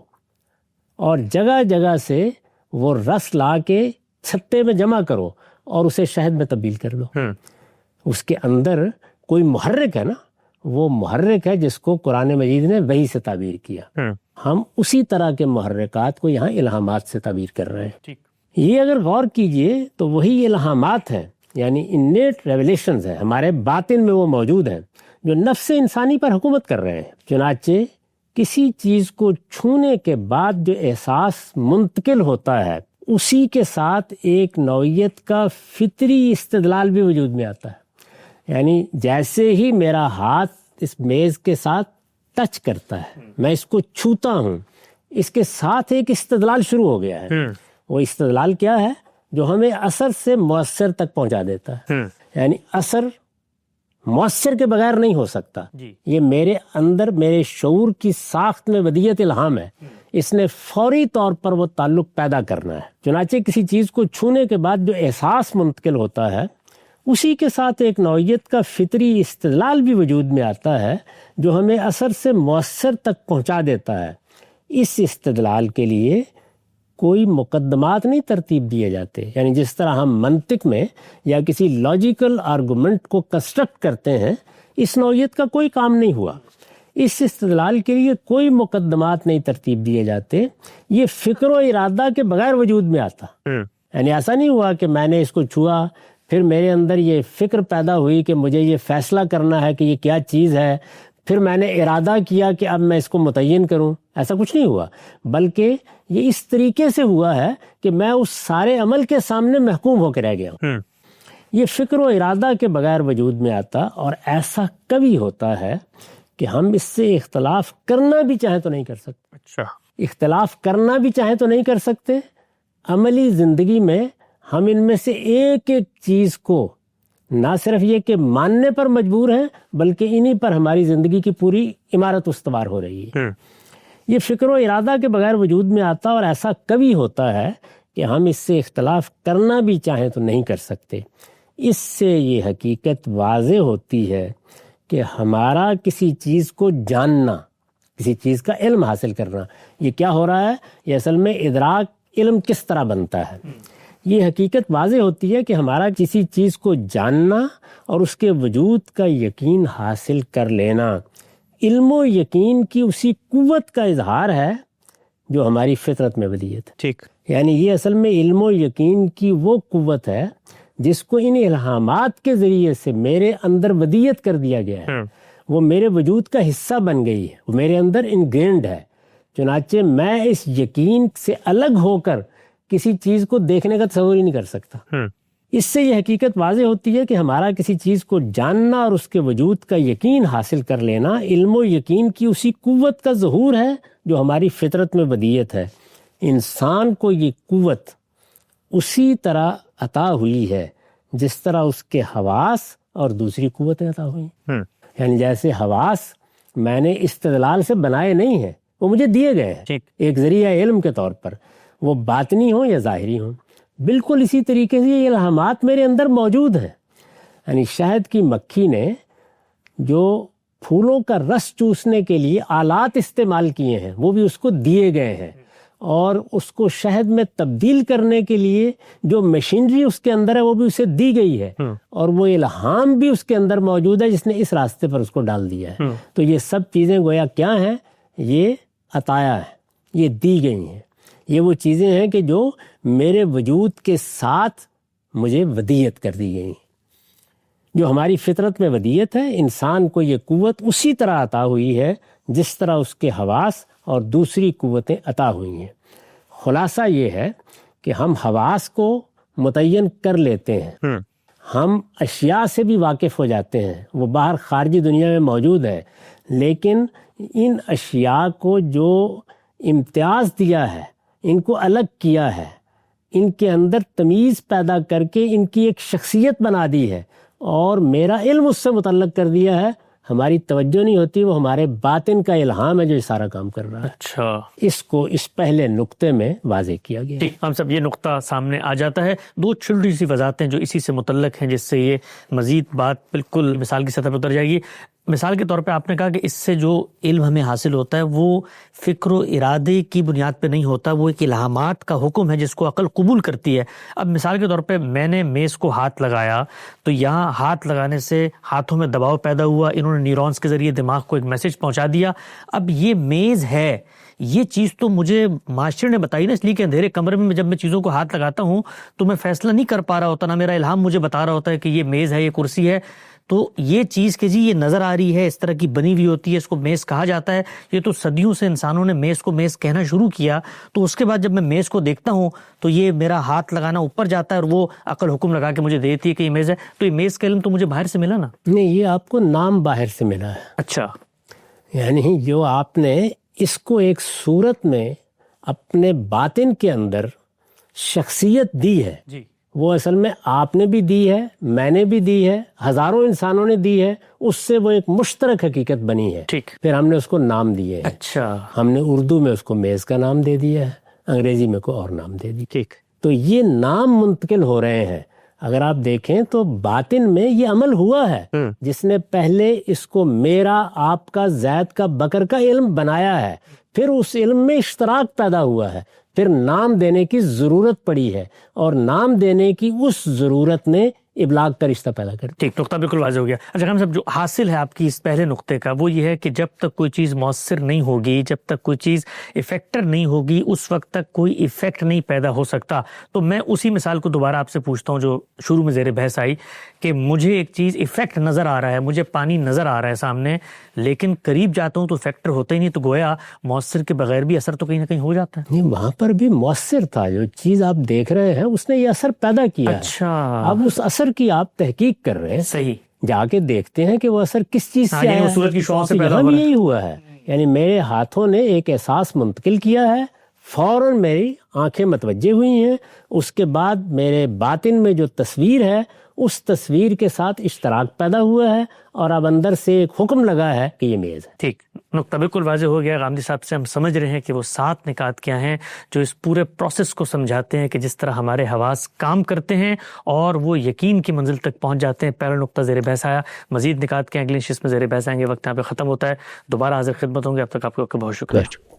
B: اور جگہ جگہ سے وہ رس لا کے چھتے میں جمع کرو اور اسے شہد میں تبدیل کر دو۔ اس کے اندر کوئی محرک ہے نا، وہ محرک ہے جس کو قرآن مجید نے وحی سے تعبیر کیا۔ ہم اسی طرح کے محرکات کو یہاں الہامات سے تعبیر کر رہے ہیں۔ یہ اگر غور کیجئے تو وہی الہامات ہیں، یعنی انیٹ ریولیشنز ہیں، ہمارے باطن میں وہ موجود ہیں جو نفس انسانی پر حکومت کر رہے ہیں۔ چنانچہ کسی چیز کو چھونے کے بعد جو احساس منتقل ہوتا ہے اسی کے ساتھ ایک نوعیت کا فطری استدلال بھی وجود میں آتا ہے۔ یعنی جیسے ہی میرا ہاتھ اس میز کے ساتھ ٹچ کرتا ہے، میں اس کو چھوتا ہوں، اس کے ساتھ ایک استدلال شروع ہو گیا ہے۔ وہ استدلال کیا ہے؟ جو ہمیں اثر سے مؤثر تک پہنچا دیتا ہے۔ یعنی اثر مؤثر کے بغیر نہیں ہو سکتا۔ یہ میرے اندر میرے شعور کی ساخت میں ودیعت الہام ہے، اس نے فوری طور پر وہ تعلق پیدا کرنا ہے۔ چنانچہ کسی چیز کو چھونے کے بعد جو احساس منتقل ہوتا ہے اسی کے ساتھ ایک نوعیت کا فطری استدلال بھی وجود میں آتا ہے جو ہمیں اثر سے مؤثر تک پہنچا دیتا ہے۔ اس استدلال کے لیے کوئی مقدمات نہیں ترتیب دیے جاتے، یعنی جس طرح ہم منطق میں یا کسی لاجیکل آرگومنٹ کو کنسٹرکٹ کرتے ہیں، اس نوعیت کا کوئی کام نہیں ہوا۔ اس استدلال کے لیے کوئی مقدمات نہیں ترتیب دیے جاتے، یہ فکر و ارادہ کے بغیر وجود میں آتا۔ یعنی ایسا نہیں ہوا کہ میں نے اس کو چھوا، پھر میرے اندر یہ فکر پیدا ہوئی کہ مجھے یہ فیصلہ کرنا ہے کہ یہ کیا چیز ہے، پھر میں نے ارادہ کیا کہ اب میں اس کو متعین کروں۔ ایسا کچھ نہیں ہوا، بلکہ یہ اس طریقے سے ہوا ہے کہ میں اس سارے عمل کے سامنے محکوم ہو کے رہ گیا ہوں۔ یہ فکر و ارادہ کے بغیر وجود میں آتا، اور ایسا کبھی ہوتا ہے کہ ہم اس سے اختلاف کرنا بھی چاہیں تو نہیں کر سکتے۔
A: اچھا،
B: اختلاف کرنا بھی چاہیں تو نہیں کر سکتے۔ عملی زندگی میں ہم ان میں سے ایک ایک چیز کو نہ صرف یہ کہ ماننے پر مجبور ہیں، بلکہ انہی پر ہماری زندگی کی پوری عمارت استوار ہو رہی ہے۔ یہ فکر و ارادہ کے بغیر وجود میں آتا، اور ایسا کبھی ہوتا ہے کہ ہم اس سے اختلاف کرنا بھی چاہیں تو نہیں کر سکتے۔ اس سے یہ حقیقت واضح ہوتی ہے کہ ہمارا کسی چیز کو جاننا، کسی چیز کا علم حاصل کرنا، یہ کیا ہو رہا ہے؟ یہ اصل میں ادراک علم کس طرح بنتا ہے۔ یہ حقیقت واضح ہوتی ہے کہ ہمارا کسی چیز کو جاننا اور اس کے وجود کا یقین حاصل کر لینا علم و یقین کی اسی قوت کا اظہار ہے جو ہماری فطرت میں ودیعت ہے۔
A: ٹھیک،
B: یعنی یہ اصل میں علم و یقین کی وہ قوت ہے جس کو ان الہامات کے ذریعے سے میرے اندر ودیعت کر دیا گیا ہے، وہ میرے وجود کا حصہ بن گئی ہے، وہ میرے اندر انگرینڈ ہے۔ چنانچہ میں اس یقین سے الگ ہو کر کسی چیز کو دیکھنے کا تصور ہی نہیں کر سکتا۔ اس سے یہ حقیقت واضح ہوتی ہے کہ ہمارا کسی چیز کو جاننا اور اس کے وجود کا یقین حاصل کر لینا علم و یقین کی اسی قوت کا ظہور ہے جو ہماری فطرت میں ودیعت ہے۔ انسان کو یہ قوت اسی طرح عطا ہوئی ہے جس طرح اس کے حواس اور دوسری قوتیں عطا ہوئی۔ یعنی جیسے حواس میں نے استدلال سے بنائے نہیں ہیں، وہ مجھے دیے گئے ہیں ایک ذریعہ علم کے طور پر، وہ باطنی ہوں یا ظاہری ہوں۔ بالکل اسی طریقے سے یہ الہامات میرے اندر موجود ہیں۔ یعنی شہد کی مکھی نے جو پھولوں کا رس چوسنے کے لیے آلات استعمال کیے ہیں وہ بھی اس کو دیے گئے ہیں، اور اس کو شہد میں تبدیل کرنے کے لیے جو مشینری اس کے اندر ہے وہ بھی اسے دی گئی ہے، اور وہ الہام بھی اس کے اندر موجود ہے جس نے اس راستے پر اس کو ڈال دیا ہے۔ تو یہ سب چیزیں گویا کیا ہیں؟ یہ عطایا ہے، یہ دی گئی ہیں، یہ وہ چیزیں ہیں کہ جو میرے وجود کے ساتھ مجھے ودیعت کر دی گئی، جو ہماری فطرت میں ودیعت ہے۔ انسان کو یہ قوت اسی طرح عطا ہوئی ہے جس طرح اس کے حواس اور دوسری قوتیں عطا ہوئی ہیں۔ خلاصہ یہ ہے کہ ہم حواس کو متعین کر لیتے ہیں، ہم اشیاء سے بھی واقف ہو جاتے ہیں، وہ باہر خارجی دنیا میں موجود ہے، لیکن ان اشیاء کو جو امتیاز دیا ہے، ان کو الگ کیا ہے، ان کے اندر تمیز پیدا کر کے ان کی ایک شخصیت بنا دی ہے، اور میرا علم اس سے متعلق کر دیا ہے، ہماری توجہ نہیں ہوتی، وہ ہمارے باطن کا الہام ہے جو یہ سارا کام کر رہا ہے۔
A: اچھا،
B: اس کو اس پہلے نقطے میں واضح کیا گیا۔
A: ٹھیک، ہم سب یہ نقطہ سامنے آ جاتا ہے۔ دو چھوٹی سی وضاحتیں جو اسی سے متعلق ہیں جس سے یہ مزید بات بالکل مثال کی سطح پر اتر جائے گی۔ مثال کے طور پہ آپ نے کہا کہ اس سے جو علم ہمیں حاصل ہوتا ہے وہ فکر و ارادے کی بنیاد پہ نہیں ہوتا، وہ ایک الہامات کا حکم ہے جس کو عقل قبول کرتی ہے۔ اب مثال کے طور پہ میں نے میز کو ہاتھ لگایا تو یہاں ہاتھ لگانے سے ہاتھوں میں دباؤ پیدا ہوا، انہوں نے نیورونز کے ذریعے دماغ کو ایک میسج پہنچا دیا۔ اب یہ میز ہے، یہ چیز تو مجھے معاشرے نے بتائی نا، اس لیے کہ اندھیرے کمرے میں جب میں چیزوں کو ہاتھ لگاتا ہوں تو میں فیصلہ نہیں کر پا رہا ہوتا، نہ میرا الہام مجھے بتا رہا ہوتا ہے کہ یہ میز ہے، یہ کرسی ہے. تو یہ چیز کہ جی یہ نظر آ رہی ہے، اس طرح کی بنی ہوئی ہوتی ہے، اس کو میز کہا جاتا ہے. یہ تو صدیوں سے انسانوں نے میز کو میز کہنا شروع کیا. تو اس کے بعد جب میں میز کو دیکھتا ہوں تو یہ میرا ہاتھ لگانا اوپر جاتا ہے اور وہ عقل حکم لگا کے مجھے دیتی ہے کہ یہ میز ہے. تو یہ میز کا علم تو مجھے باہر سے ملا نا؟
B: نہیں، یہ آپ کو نام باہر سے ملا ہے.
A: اچھا.
B: یعنی جو آپ نے اس کو ایک صورت میں اپنے باطن کے اندر شخصیت دی ہے،
A: جی
B: وہ اصل میں آپ نے بھی دی ہے، میں نے بھی دی ہے، ہزاروں انسانوں نے دی ہے. اس سے وہ ایک مشترک حقیقت بنی ہے.
A: ٹھیک.
B: پھر ہم نے اس کو نام دیے.
A: اچھا.
B: ہم نے اردو میں اس کو میز کا نام دے دیا ہے، انگریزی میں کوئی اور نام دے دی.
A: ٹھیک.
B: تو یہ نام منتقل ہو رہے ہیں. اگر آپ دیکھیں تو باطن میں یہ عمل ہوا ہے. جس نے پہلے اس کو میرا، آپ کا، زید کا، بکر کا علم بنایا ہے، پھر اس علم میں اشتراک پیدا ہوا ہے، پھر نام دینے کی ضرورت پڑی ہے، اور نام دینے کی اس ضرورت نے ابلاغ کا رشتہ پیدا کر دیا.
A: ٹھیک، نقطہ بالکل واضح ہو گیا. اچھا خان صاحب، جو حاصل ہے آپ کی اس پہلے نقطے کا وہ یہ ہے کہ جب تک کوئی چیز مؤثر نہیں ہوگی، جب تک کوئی چیز افیکٹر نہیں ہوگی، اس وقت تک کوئی افیکٹ نہیں پیدا ہو سکتا. تو میں اسی مثال کو دوبارہ آپ سے پوچھتا ہوں جو شروع میں زیر بحث آئی کہ مجھے ایک چیز افیکٹ نظر آ رہا ہے، مجھے پانی نظر آ رہا ہے سامنے، لیکن قریب جاتا ہوں تو فیکٹر ہوتا ہی نہیں. تو گویا مؤثر کے بغیر بھی اثر تو کہیں نہ کہیں ہو جاتا ہے.
B: نہیں، وہاں پر بھی مؤثر تھا. جو چیز آپ دیکھ رہے ہیں اس نے یہ اثر پیدا کیا ہے.
A: اچھا.
B: اب اس اثر کی آپ تحقیق کر رہے ہیں.
A: صحیح.
B: جا کے دیکھتے ہیں کہ وہ اثر کس چیز سے
A: یعنی
B: آیا
A: وہ سورج کی شعاع سے پیدا
B: یہاں
A: ہو
B: بھی
A: رہا ہے.
B: یہی ہوا ہے. یعنی میرے ہاتھوں نے ایک احساس منتقل کیا ہے، فوراً میری آنکھیں متوجہ ہوئی ہیں. اس کے بعد میرے باطن میں جو تصویر ہے اس تصویر کے ساتھ اشتراک پیدا ہوا ہے، اور اب اندر سے ایک حکم لگا ہے کہ یہ میز ہے.
A: ٹھیک، نقطہ بالکل واضح ہو گیا. غامدی صاحب سے ہم سمجھ رہے ہیں کہ وہ 7 نکات کیا ہیں جو اس پورے پروسیس کو سمجھاتے ہیں کہ جس طرح ہمارے حواس کام کرتے ہیں اور وہ یقین کی منزل تک پہنچ جاتے ہیں. پہلا نقطہ زیر بحث آیا. مزید نکات کے اگلی نشست میں زیر بحث آئیں گے. وقت یہاں پہ ختم ہوتا ہے. دوبارہ حاضر خدمت ہوں گے. اب تک آپ کو بہت شکریہ.